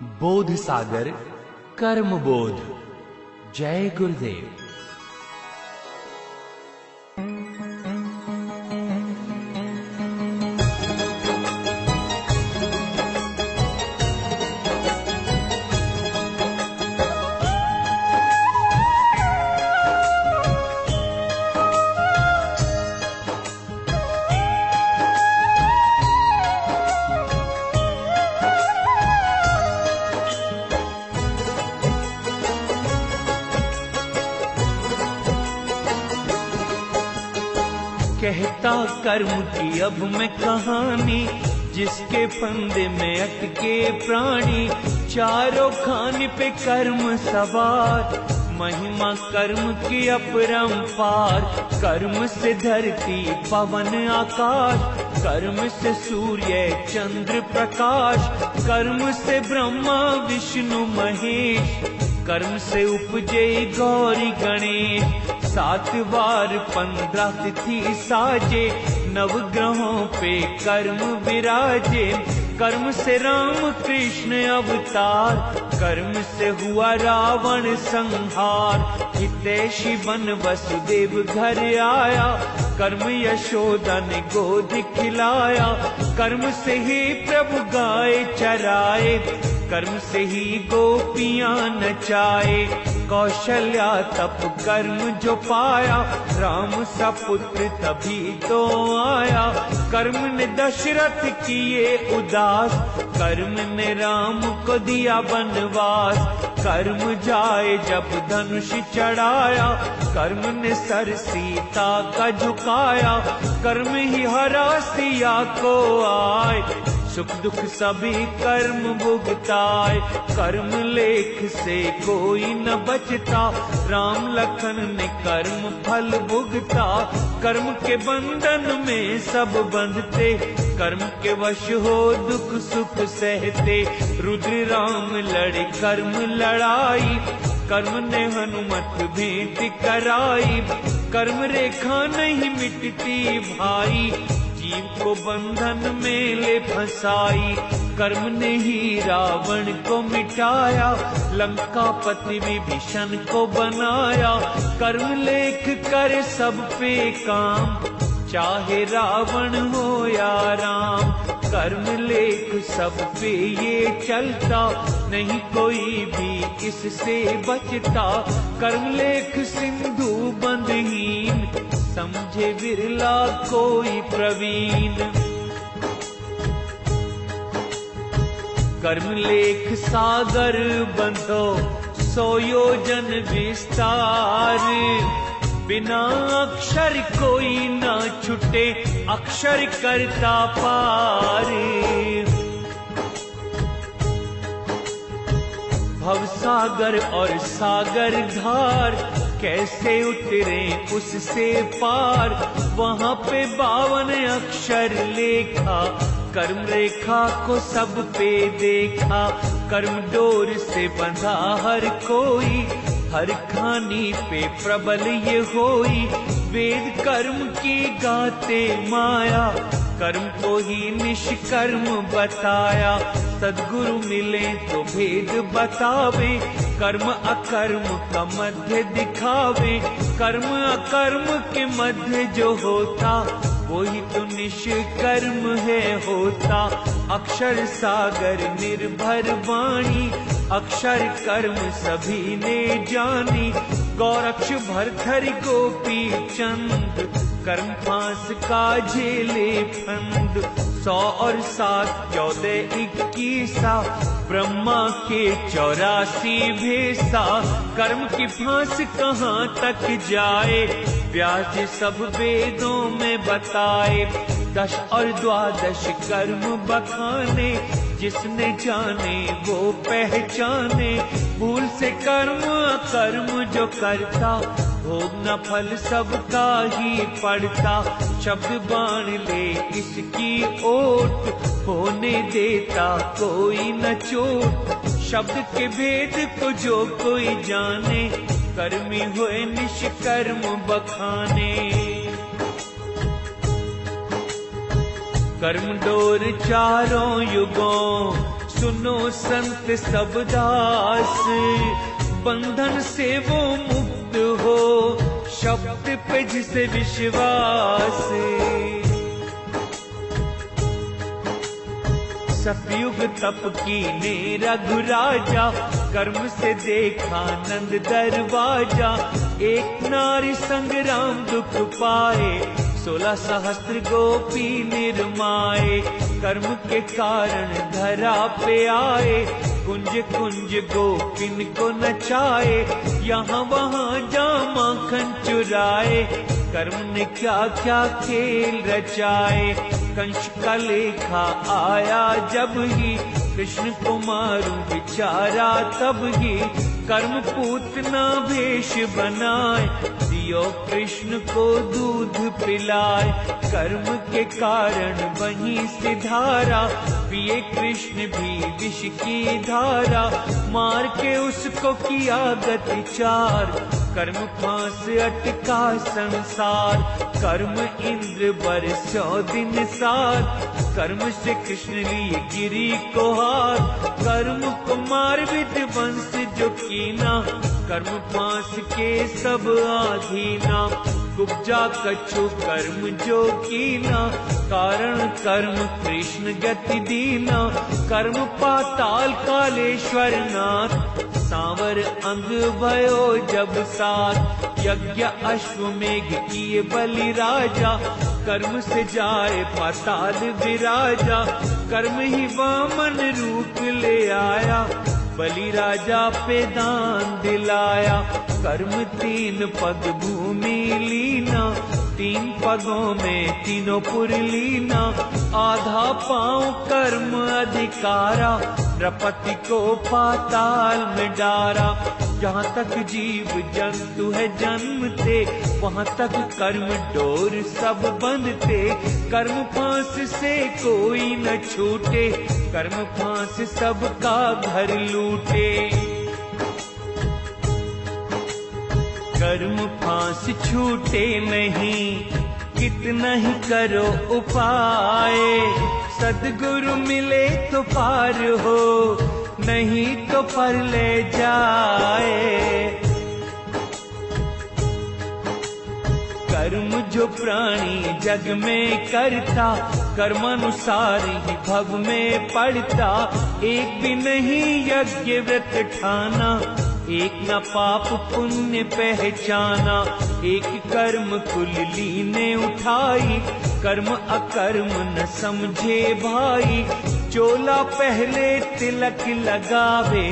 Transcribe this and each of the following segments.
बोध सागर कर्म बोध। जय गुरुदेव। कहता कर्म की अब मैं कहानी, जिसके फंदे में अटके प्राणी, चारों खाने पे कर्म सवार, महिमा कर्म की अपरंपार। कर्म से धरती पवन आकाश, कर्म से सूर्य चंद्र प्रकाश, कर्म से ब्रह्मा विष्णु महेश, कर्म से उपजे गौरी गणेश। 7 बार 15 तिथि साजे, नवग्रहों पे कर्म विराजे। कर्म से राम कृष्ण अवतार, कर्म से हुआ रावण संहार। हितैषी बन वसुदेव घर आया, कर्म यशोदा ने गोद खिलाया। कर्म से ही प्रभु गाय चराए, कर्म से ही गोपियां नचाए। कौशल्या तप कर्म जो पाया, राम सा पुत्र तभी तो आया। कर्म ने दशरथ किए उदास, कर्म ने राम को दिया बनवास। कर्म जाए जब धनुष चढ़ाया, कर्म ने सर सीता का झुकाया। कर्म ही हरा सिया को आए, सुख दुख सभी कर्म भुगताए। कर्म लेख से कोई न बचता, राम लखन ने कर्म फल भुगता। कर्म के बंधन में सब बंधते, कर्म के वश हो दुख सुख सहते। रुद्र राम लड़े कर्म लड़ाई, कर्म ने हनुमत भेंट कराई। कर्म रेखा नहीं मिटती भाई, जीव को बंधन में ले फंसाई। कर्म ने ही रावण को मिटाया, लंकापति विभीषण को बनाया। कर्म लेख कर सब पे काम, चाहे रावण हो या राम। कर्म लेख सब पे ये चलता, नहीं कोई भी इससे बचता। कर्म लेख सिंधु बंधहीन, समझे विरला कोई प्रवीण। कर्म लेख सागर बंधो, 100 योजन विस्तार। बिना अक्षर कोई ना छुटे, अक्षर करता पार। भव सागर और सागर धार, कैसे उतरे उससे पार। वहाँ पे 52 अक्षर लेखा, कर्म रेखा को सब पे देखा। कर्म डोर से बंधा हर कोई, हर खानी पे प्रबल ये होई। वेद कर्म की गाते माया, कर्म को ही निष्कर्म बताया। सद्गुरु मिले तो भेद बतावे, कर्म अकर्म का मध्य दिखावे। कर्म अकर्म के मध्य जो होता, वही तो निष्कर्म है होता। अक्षर सागर निर्भर वाणी, अक्षर कर्म सभी ने जानी। गौरक्ष भरथर गोपी चंद, कर्म फांस का झेले फंद। 100 और 7 14 21, ब्रह्मा के 84 भेसा। कर्म की फांस कहाँ तक जाए, व्यास सब वेदों में बताए। 10 और 12 कर्म बखाने, जिसने जाने वो पहचाने। भूल से कर्म अकर्म जो करता, भोग न फल सबका ही पड़ता। शब्द बाण ले इसकी ओट, होने देता कोई न चोट। शब्द के भेद को जो कोई जाने, कर्मी हुए निष्कर्म बखाने। कर्म डोर चारों युगों, सुनो संत सब दास, बंधन से वो मुक्त हो, शब्द पे जिसे विश्वास। सतयुग तप कीने रघुराजा, कर्म से देखा नंद दरवाजा। एक नारी संग राम दुख पाए, 16 सहस्त्र गोपी निर्माए। कर्म के कारण धरा पे आए, कुंज कुंज गोपिन को नचाए। यहाँ वहाँ जा माखन चुराए, कर्म ने क्या क्या खेल रचाए। कंस का लेखा आया जब ही, कृष्ण को मारूं विचारा तब ही। कर्म पूतना भेष बनाए, दियो कृष्ण को दूध पिलाए। कर्म के कारण वहीं से धारा, पिए कृष्ण भी विष की धारा। मार के उसको किया गति चार, कर्म फांस अटका संसार। कर्म इंद्र बरसो दिन साथ, कर्म से कृष्ण लिए गिरी को हार। कर्म कुमार विध्वंस जो कीना, कर्म फांस के सब आधीना। कुब्जा कछु कर्म जो कीना, कारण कर्म कृष्ण गति दीना। कर्म पाताल कालेश्वर नाथ, सांवर अंग भयो जब साथ। यज्ञ अश्वमेघ किए बलि राजा, कर्म से जाए पाताल विराजा। कर्म ही वामन रूप ले आया, बलि राजा पे दान दिलाया। कर्म 3 पग भूमि लीना, 3 पगों में तीनों पुर लीना। आधा पांव कर्म अधिकारा, नृपति को पाताल में डारा। जहाँ तक जीव जंतु है जन्मते, वहाँ तक कर्म डोर सब बंधते। कर्म फांस से कोई न छूटे, कर्म फांस सबका घर लूटे। कर्म फांस छूटे नहीं, कितना ही करो उपाय। सद्गुरु मिले तो पार हो, नहीं तो पर ले जाए। कर्म जो प्राणी जग में करता, कर्मानुसार ही भव में पड़ता। एक भी नहीं यज्ञ व्रत ठाना, एक न पाप पुण्य पहचाना। एक कर्म कुल लीने उठाई, कर्म अकर्म न समझे भाई। चोला पहले तिलक लगावे,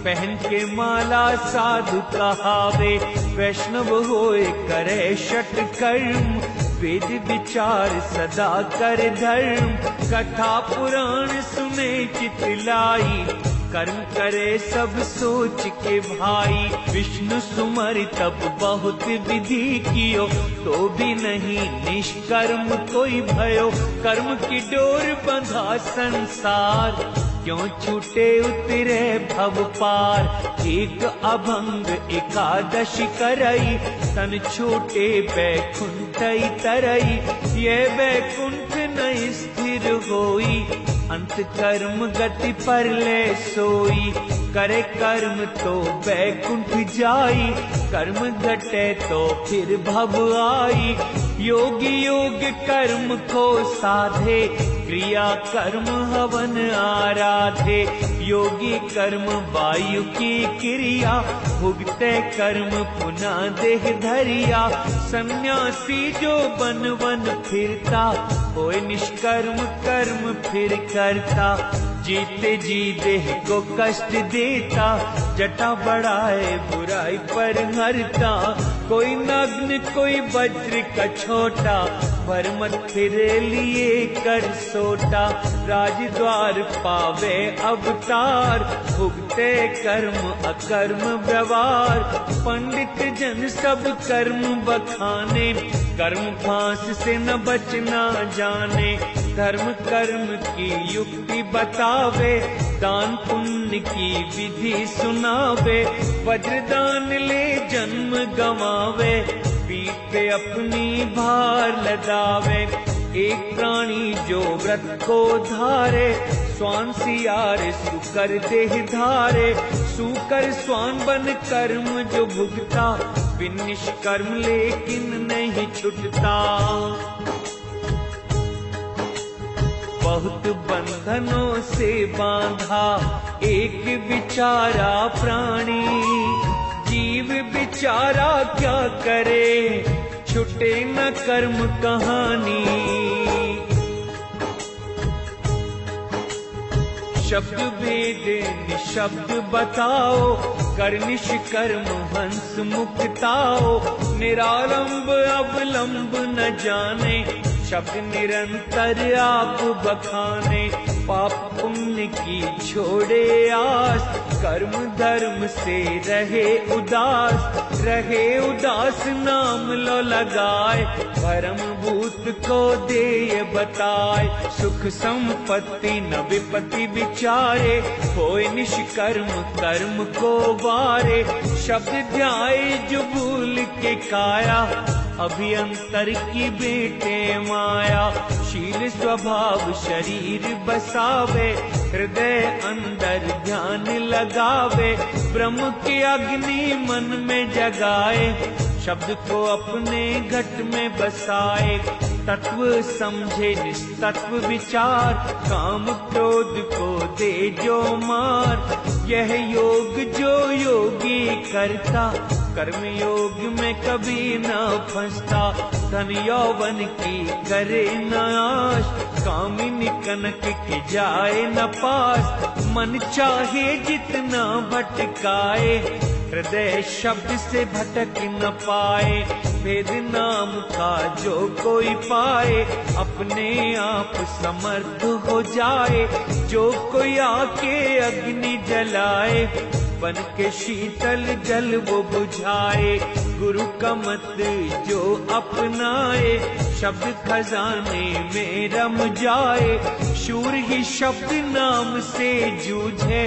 पहन के माला साधु कहावे। वैष्णव होए करे षट कर्म, वेद विचार सदा कर धर्म। कथा पुराण सुने चितलाई, कर्म करे सब सोच के भाई। विष्णु सुमर तब बहुत विधि कियो, तो भी नहीं निष्कर्म कोई भयो। कर्म की डोर बंधा संसार, क्यों छूटे उतरे भव पार। एक अभंग एकादशी करई, तन छूटे बैकुंठ तरई। ये बैकुंठ न स्थिर होई, अंत कर्म गति पर ले सोई। करे कर्म तो बैकुंठ जाई, कर्म घटे तो फिर भव आई। योगी योग कर्म को साधे, क्रिया कर्म हवन आराधे। योगी कर्म वायु की क्रिया, भुगते कर्म पुनः देह धरिया। सन्यासी जो वन वन फिरता, होए निष्कर्म कर्म फिर करता। जीते जी देह को कष्ट देता, जटा बढ़ाए बुराई पर हरता। कोई नग्न कोई वज्र का छोटा, भरमत फिरे लिए कर सोटा। राजद्वार पावे अवतार, भुगते कर्म अकर्म व्यवहार। पंडित जन सब कर्म बखाने, कर्म फांस से न बचना जाने। धर्म कर्म की युक्ति बतावे, दान पुण्य की विधि सुनावे। वज्रदान ले जन्म गंवावे, पीठ पे अपनी भार लदावे। एक प्राणी जो व्रत को धारे, स्वान सियारे सुकर देह धारे, सुकर स्वान बन कर्म जो भुगता, बिन निष्कर्म लेकिन नहीं छुटता। बहुत बंधनों से बांधा एक बिचारा प्राणी, जीव बिचारा क्या करे, छुटे न कर्म कहानी। शब्द भेद निशब्द बताओ, कर निष्कर्म हंस मुक्ताओ। निरालंब अवलंब न जाने, शब्द निरंतर आप बखाने। पाप पुण्य की छोड़े आस, कर्म धर्म से रहे उदास नाम लो लगाए। परम भूत को देय बताए, सुख संपत्ति न विपत्ति विचारे। कोई निष्कर्म कर्म को वारे, शब्द ध्याए जो भूल के काया। अभियंतर की बेटे माया, शील स्वभाव शरीर बसावे। हृदय अंदर ध्यान लगावे, ब्रह्म की अग्नि मन में जगाए। शब्द को अपने घट में बसाए, तत्व समझे निस्तत्व विचार। काम क्रोध को दे जो मार, यह योग जो योगी करता। कर्म योग में कभी न फंसता, धन यौवन की करे न आश। कामिनी कनक के जाए न पास, मन चाहे जितना भटकाए। हृदय शब्द से भटक न पाए, भेद नाम का जो कोई पाए। अपने आप समर्थ हो जाए, जो कोई आके अग्नि जलाए। बन के शीतल जल वो बुझाए, गुरु का मत जो अपनाए। शब्द खजाने में रम जाए, शूर ही शब्द नाम से जूझे।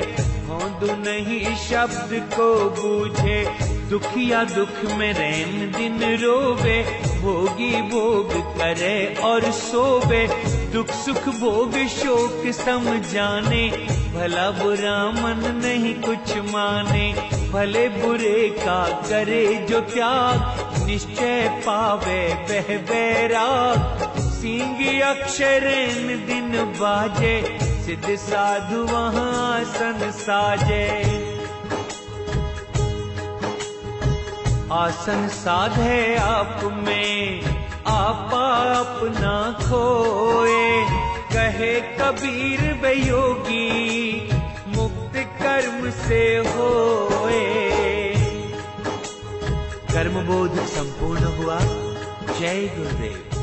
होंदु नहीं शब्द को बूझे, दुखिया दुख में रैन दिन रोवे। भोगी भोग करे और सोवे, दुख सुख भोग शोक समझाने। भला बुरा मन नहीं कुछ माने, भले बुरे का करे जो त्याग। निश्चय पावे वह बैराग, सींग अक्षरेन दिन बाजे। सिद्ध साधु वहाँ आसन साजे, आसन साधे आप में आपा अपना खोए। कहे कबीर वे योगी मुक्त कर्म से होए। कर्म बोध संपूर्ण हुआ। जय गुरुदेव।